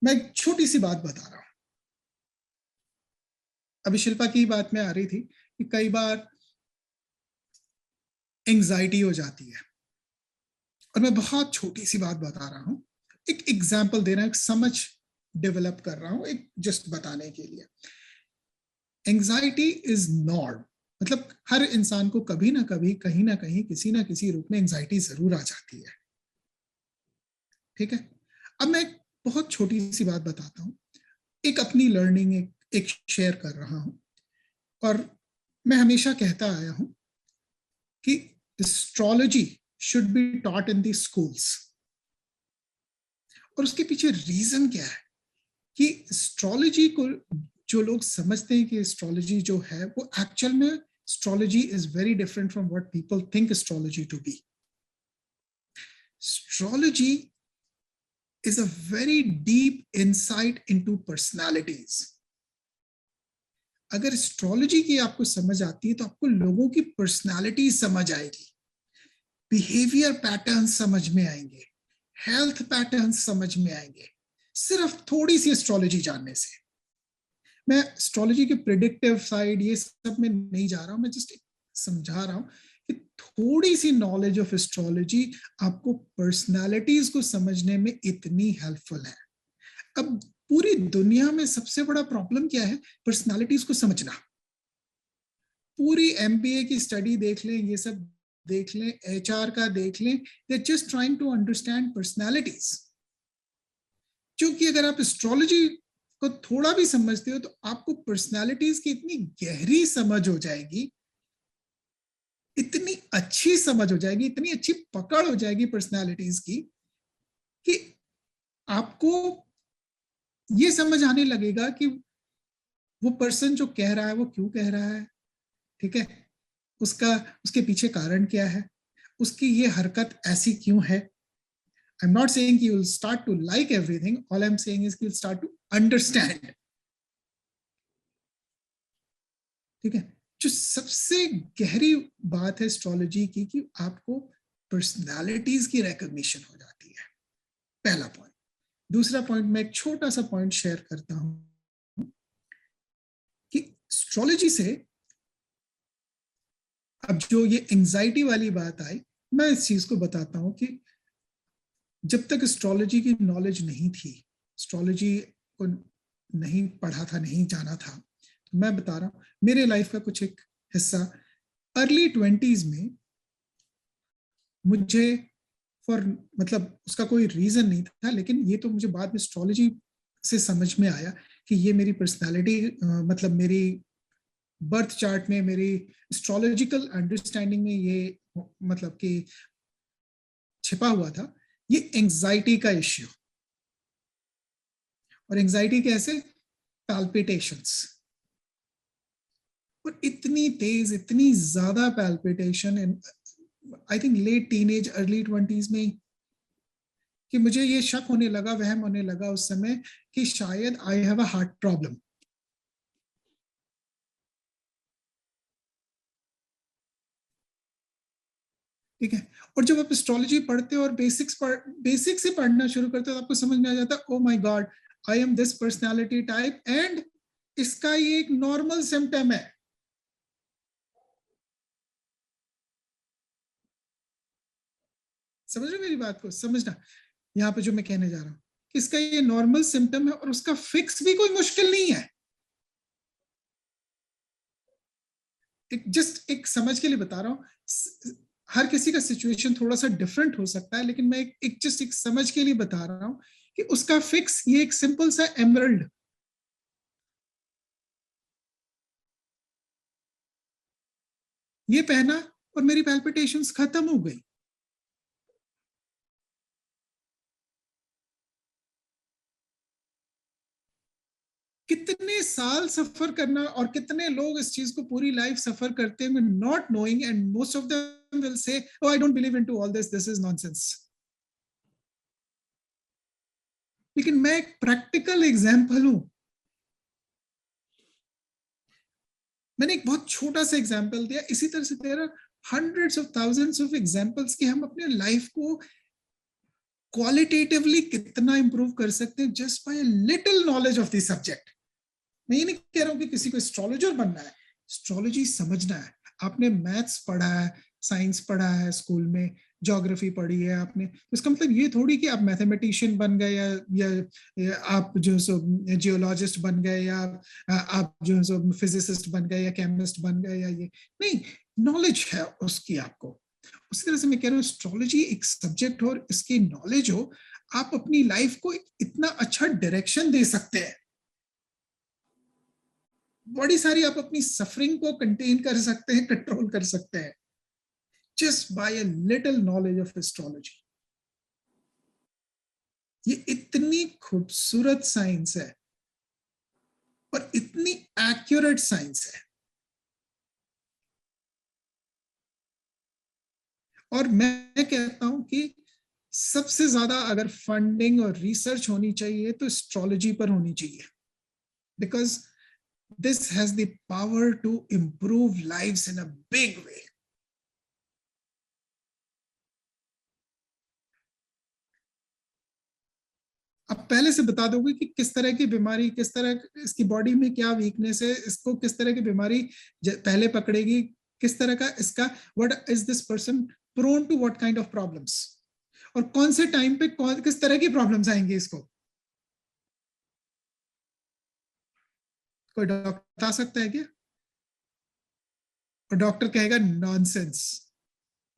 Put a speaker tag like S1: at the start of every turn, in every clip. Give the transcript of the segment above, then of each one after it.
S1: मैं एक छोटी सी बात बता रहा हूं। अभी शिल्पा की बात में आ रही थी कि कई बार एंजाइटी हो जाती है, और मैं बहुत छोटी सी बात बता रहा हूं, एक एग्जाम्पल दे रहा हूं, एक समझ डेवलप कर रहा हूं, एक जस्ट बताने के लिए। एंजाइटी इज नॉर्म, मतलब हर इंसान को कभी ना कभी, कहीं ना कहीं, किसी ना किसी रूप में एंजाइटी जरूर आ जाती है। ठीक है, अब मैं एक बहुत छोटी सी बात बताता हूं, एक अपनी लर्निंग एक शेयर कर रहा हूं। और मैं हमेशा कहता आया हूं कि astrology should be taught in the schools. और उसके पीछे रीजन क्या है कि एस्ट्रोलॉजी को जो लोग समझते हैं कि एस्ट्रोलॉजी जो है वो एक्चुअल में, astrology is very different from what people think astrology to be. Astrology is a very deep insight into personalities. अगर एस्ट्रोलॉजी की आपको समझ आती है तो आपको लोगों की पर्सनालिटी समझ आएगी, बिहेवियर पैटर्न समझ में आएंगे, हेल्थ पैटर्न समझ में आएंगे, सिर्फ थोड़ी सी एस्ट्रोलॉजी जानने से। मैं एस्ट्रोलॉजी के प्रिडिक्टिव साइड ये सब में नहीं जा रहा हूं, मैं जस्ट समझा रहा हूं कि थोड़ी सी नॉलेज ऑफ एस्ट्रोलॉजी आपको पर्सनालिटीज को समझने में इतनी हेल्पफुल है। अब पूरी दुनिया में सबसे बड़ा प्रॉब्लम क्या है? पर्सनालिटीज को समझना। पूरी एमबीए की स्टडी देख लें, ये सब देख लें, एचआर का देख लें, they are just trying to understand personalities. क्योंकि अगर आप एस्ट्रोलॉजी को थोड़ा भी समझते हो तो आपको पर्सनालिटीज की इतनी गहरी समझ हो जाएगी, इतनी अच्छी समझ हो जाएगी, इतनी अच्छी पकड़ हो जाएगी पर्सनालिटीज की, कि आपको ये समझ आने लगेगा कि वो पर्सन जो कह रहा है वो क्यों कह रहा है। ठीक है, उसके पीछे कारण क्या है, उसकी ये हरकत ऐसी क्यों है। आई एम नॉट सेइंग कि you will start to like everything, all I am saying is कि you will start to understand. ठीक है, जो सबसे गहरी बात है एस्ट्रोलॉजी की कि आपको पर्सनालिटीज की रिकॉग्निशन हो जाती है, पहला पॉइंट। दूसरा पॉइंट, मैं एक छोटा सा पॉइंट शेयर करता हूं कि एस्ट्रोलॉजी से अब जो ये एंजाइटी वाली बात आई, मैं इस चीज को बताता हूं कि जब तक एस्ट्रोलॉजी की नॉलेज नहीं थी, एस्ट्रोलॉजी को नहीं पढ़ा था, नहीं जाना था, तो मैं बता रहा हूं मेरे लाइफ का कुछ एक हिस्सा अर्ली 20s में मुझे, फॉर मतलब उसका कोई रीजन नहीं था, लेकिन ये तो मुझे बाद में एस्ट्रोलॉजी से समझ में आया कि ये मेरी पर्सनालिटी, मतलब मेरी बर्थ चार्ट में, मेरी एस्ट्रोलॉजिकल अंडरस्टैंडिंग में ये मतलब कि छिपा हुआ था, ये एंजाइटी का इश्यू। और एंजाइटी कैसे? पैल्पिटेशंस। और इतनी तेज, इतनी ज्यादा palpitation I think late teenage, early 20s में, कि मुझे ये शक होने लगा, वहम होने लगा उस समय कि शायद I have a heart problem. ठीक है, और जब आप एस्ट्रोलॉजी पढ़ते हो और बेसिक से पढ़ना शुरू करते हो तो आपको समझ में आ जाता है, oh my God, I am this personality type, and इसका ये एक नॉर्मल सिम्टम है। समझ रहे मेरी बात को? समझना यहाँ पे जो मैं कहने जा रहा हूँ, कि इसका ये नॉर्मल सिम्टम है और उसका फिक्स भी कोई मुश्किल नहीं है। जस्ट एक समझ के लिए बता रहा हूँ, हर किसी का सिचुएशन थोड़ा सा डिफरेंट हो सकता है, लेकिन मैं जस्ट एक समझ के लिए बता रहा हूँ कि उसका फिक्स ये एक सिंपल सा एमरल्ड, ये पहना और मेरी पैल्पिटेशंस खत्म हो गई। कितने साल सफर करना, और कितने लोग इस चीज को पूरी लाइफ सफर करते हैं not knowing, and most of them will say, oh I don't believe into all this, this is nonsense. लेकिन मैं एक प्रैक्टिकल एग्जांपल हूं। मैंने एक बहुत छोटा सा एग्जांपल दिया, इसी तरह से तेरा hundreds of thousands of examples कि हम अपने लाइफ को क्वालिटेटिवली कितना इंप्रूव कर सकते हैं just by little knowledge of the subject. मैं ये नहीं कह रहा हूं कि किसी को एस्ट्रोलॉजर बनना है, एस्ट्रोलॉजी समझना है। आपने मैथ्स पढ़ा है, साइंस पढ़ा है स्कूल में, ज्योग्राफी पढ़ी है आपने, तो इसका मतलब ये थोड़ी कि आप मैथमेटिशियन बन गए या आप जो सो जियोलॉजिस्ट बन गए या आप जो सो फिजिसिस्ट बन गए या केमिस्ट बन गए या ये नहीं, नॉलेज है उसकी आपको। उसी तरह से मैं कह रहा हूँ एस्ट्रोलॉजी एक सब्जेक्ट हो और इसकी नॉलेज हो, आप अपनी लाइफ को इतना अच्छा डायरेक्शन दे सकते हैं, बड़ी सारी आप अपनी सफरिंग को कंटेन कर सकते हैं, कंट्रोल कर सकते हैं, just by a little knowledge of astrology. ये इतनी खूबसूरत साइंस है और इतनी एक्यूरेट साइंस है। और मैं कहता हूं कि सबसे ज्यादा अगर फंडिंग और रिसर्च होनी चाहिए तो एस्ट्रोलॉजी पर होनी चाहिए, because this has the power to improve lives in a big way. आप पहले से बता दोगे कि किस तरह की बीमारी, किस तरह इसकी बॉडी में क्या वीकनेस है, इसको किस तरह की बीमारी पहले पकड़ेगी, किस तरह का इसका, what is this person prone to what kind of problems, और कौन से टाइम पे किस तरह की प्रॉब्लम्स आएंगी इसको। कोई डॉक्टर बता सकता है क्या? और डॉक्टर कहेगा नॉनसेंस।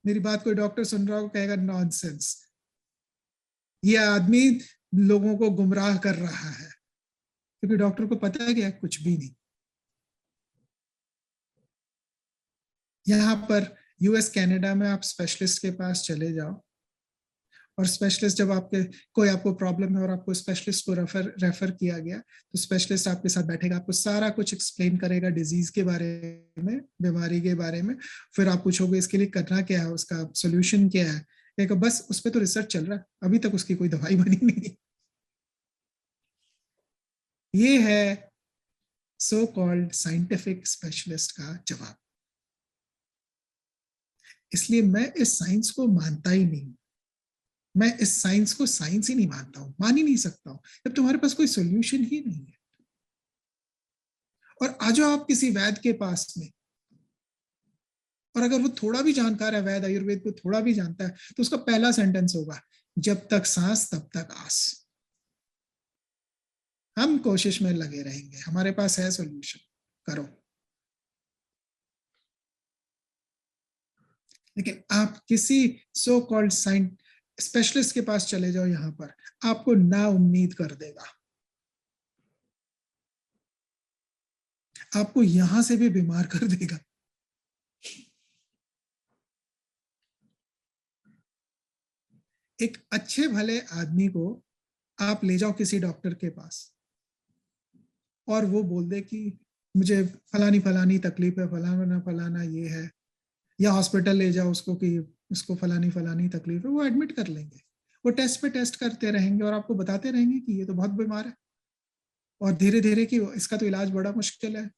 S1: मेरी बात कोई डॉक्टर सुन रहा हो कहेगा नॉनसेंस, ये आदमी लोगों को गुमराह कर रहा है, क्योंकि डॉक्टर को पता है कि कुछ भी नहीं। यहाँ पर यूएस कनाडा में आप स्पेशलिस्ट के पास चले जाओ, और स्पेशलिस्ट जब आपके कोई आपको प्रॉब्लम है और आपको स्पेशलिस्ट को रेफर किया गया, तो स्पेशलिस्ट आपके साथ बैठेगा, आपको सारा कुछ एक्सप्लेन करेगा डिजीज के बारे में, बीमारी के बारे में। फिर आप पूछोगे इसके लिए करना क्या है, उसका सोल्यूशन क्या है, कहेगा बस उस पर तो रिसर्च चल रहा है, अभी तक उसकी कोई दवाई बनी नहीं। ये है सो कॉल्ड साइंटिफिक स्पेशलिस्ट का जवाब। इसलिए मैं इस साइंस को मानता ही नहीं, मैं इस साइंस को साइंस ही नहीं मानता हूं, मान ही नहीं सकता हूं जब तुम्हारे पास कोई सोल्यूशन ही नहीं है। और आ जाओ आप किसी वैद्य के पास में, और अगर वो थोड़ा भी जानकार है, वैद्य आयुर्वेद को थोड़ा भी जानता है, तो उसका पहला सेंटेंस होगा जब तक सांस तब तक आस। हम कोशिश में लगे रहेंगे, हमारे पास है सोल्यूशन, करो। लेकिन आप किसी सो कॉल्ड साइंस स्पेशलिस्ट के पास चले जाओ, यहां पर आपको ना उम्मीद कर देगा, आपको यहां से भी बीमार कर देगा। एक अच्छे भले आदमी को आप ले जाओ किसी डॉक्टर के पास, और वो बोल दे कि मुझे फलानी फलानी तकलीफ है, फलाना फलाना ये है, या हॉस्पिटल ले जाओ उसको कि उसको फलानी फलानी तकलीफ है, वो एडमिट कर लेंगे, वो टेस्ट पे टेस्ट करते रहेंगे और आपको बताते रहेंगे कि ये तो बहुत बीमार है, और धीरे धीरे कि इसका तो इलाज बड़ा मुश्किल है,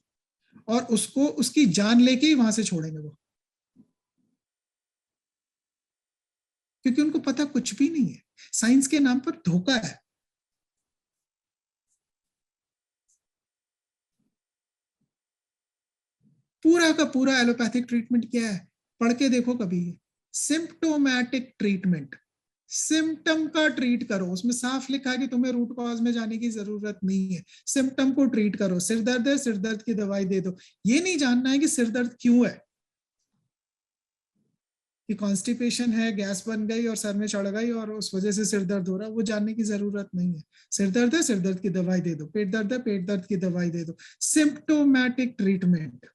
S1: और उसको उसकी जान लेके ही वहां से छोड़ेंगे वो, क्योंकि उनको पता कुछ भी नहीं है, साइंस के नाम पर धोखा है। पूरा का पूरा एलोपैथिक ट्रीटमेंट क्या है, पढ़ के देखो कभी, सिम्प्टोमैटिक ट्रीटमेंट, सिम्टम का ट्रीट करो, उसमें साफ लिखा है कि तुम्हें रूट कॉज में जाने की जरूरत नहीं है, सिम्टम को ट्रीट करो, सिर दर्द है सिर दर्द की दवाई दे दो, ये नहीं जानना है कि सिर दर्द क्यों है, कि कॉन्स्टिपेशन है, गैस बन गई और सर में चढ़ गई और उस वजह से सिर दर्द हो रहा है, वो जानने की जरूरत नहीं है। सिर दर्द है सिर दर्द की दवाई दे दो, पेट दर्द है पेट दर्द की दवाई दे दो, सिम्प्टोमैटिक ट्रीटमेंट।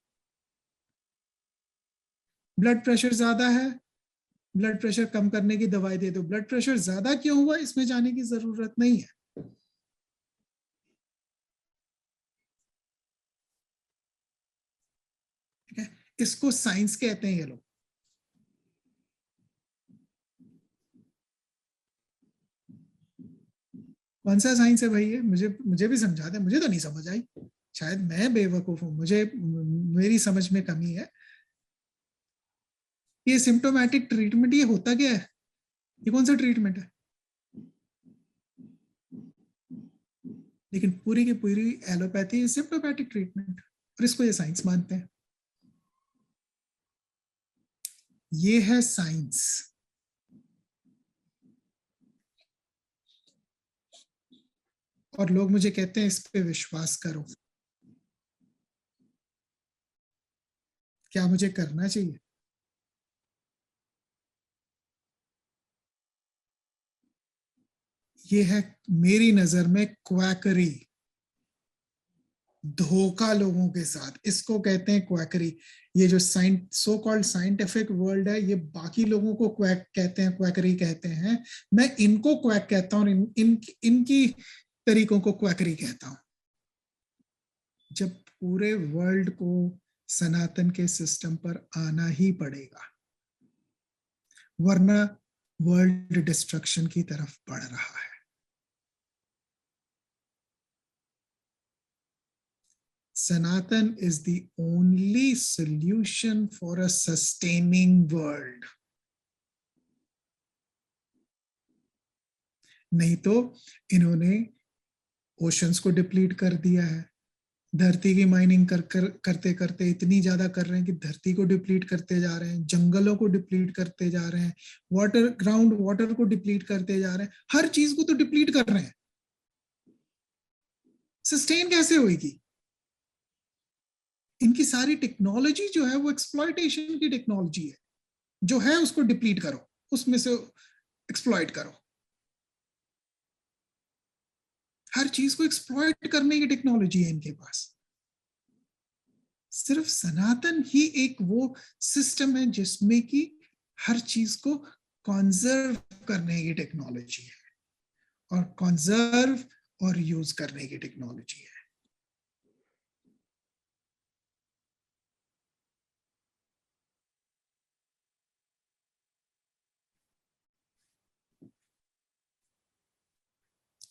S1: ब्लड प्रेशर ज्यादा है, ब्लड प्रेशर कम करने की दवाई दे दो, ब्लड प्रेशर ज्यादा क्यों हुआ इसमें जाने की जरूरत नहीं है। ठीक है, इसको साइंस कहते हैं ये लोग। कौन सा साइंस है भाई ये, मुझे मुझे भी समझा दे, मुझे तो नहीं समझ आई, शायद मैं बेवकूफ हूँ, मुझे मेरी समझ में कमी है। ये सिम्टोमेटिक ट्रीटमेंट ये होता क्या है, ये कौन सा ट्रीटमेंट है? लेकिन पूरी की पूरी एलोपैथी सिम्प्टोमैटिक ट्रीटमेंट, और इसको ये साइंस मानते हैं। ये है साइंस। और लोग मुझे कहते हैं इस पे विश्वास करो। क्या मुझे करना चाहिए? ये है मेरी नजर में क्वैकरी, धोखा लोगों के साथ, इसको कहते हैं क्वैकरी। ये जो सो कॉल्ड साइंटिफिक वर्ल्ड है, ये बाकी लोगों को क्वैक कहते हैं, क्वैकरी कहते हैं। मैं इनको क्वैक कहता हूँ, इनकी तरीकों को क्वैकरी कहता हूं। जब पूरे वर्ल्ड को सनातन के सिस्टम पर आना ही पड़ेगा, वरना वर्ल्ड डिस्ट्रक्शन की तरफ बढ़ रहा है। Sanatan is the only solution for a sustaining world. नहीं तो इन्होंने ओशंस को डिप्लीट कर दिया है, धरती की माइनिंग करते करते इतनी ज्यादा कर रहे हैं कि धरती को डिप्लीट करते जा रहे हैं, जंगलों को डिप्लीट करते जा रहे हैं, वाटर ग्राउंड वाटर को डिप्लीट करते जा रहे हैं, हर चीज को तो डिप्लीट कर रहे हैं। सस्टेन कैसे होगी? इनकी सारी टेक्नोलॉजी जो है वो एक्सप्लॉयटेशन की टेक्नोलॉजी है। जो है उसको डिप्लीट करो, उसमें से एक्सप्लॉइट करो। हर चीज को एक्सप्लॉइट करने की टेक्नोलॉजी है इनके पास। सिर्फ सनातन ही एक वो सिस्टम है जिसमें कि हर चीज को कॉन्जर्व करने की टेक्नोलॉजी है, और कॉन्जर्व और यूज करने की टेक्नोलॉजी है।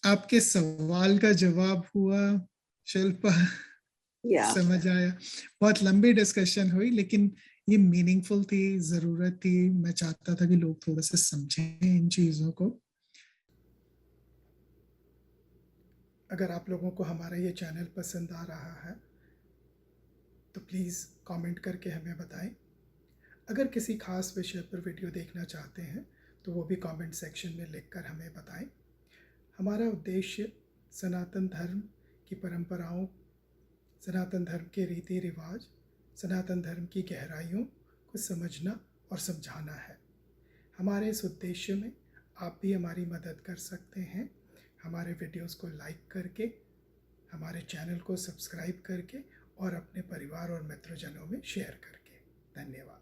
S1: आपके सवाल का जवाब हुआ शिल्पा? समझ आया? बहुत लंबी डिस्कशन हुई, लेकिन ये मीनिंगफुल थी, जरूरत थी। मैं चाहता था कि लोग थोड़ा सा समझें इन चीजों को। अगर आप लोगों को हमारा ये चैनल पसंद आ रहा है तो प्लीज़ कमेंट करके हमें बताएं। अगर किसी खास विषय पर वीडियो देखना चाहते हैं तो वो भी कमेंट सेक्शन में लिखकर हमें बताएं। हमारा उद्देश्य सनातन धर्म की परंपराओं, सनातन धर्म के रीति रिवाज, सनातन धर्म की गहराइयों को समझना और समझाना है। हमारे इस उद्देश्य में आप भी हमारी मदद कर सकते हैं, हमारे वीडियोस को लाइक करके, हमारे चैनल को सब्सक्राइब करके और अपने परिवार और मित्रजनों में शेयर करके। धन्यवाद।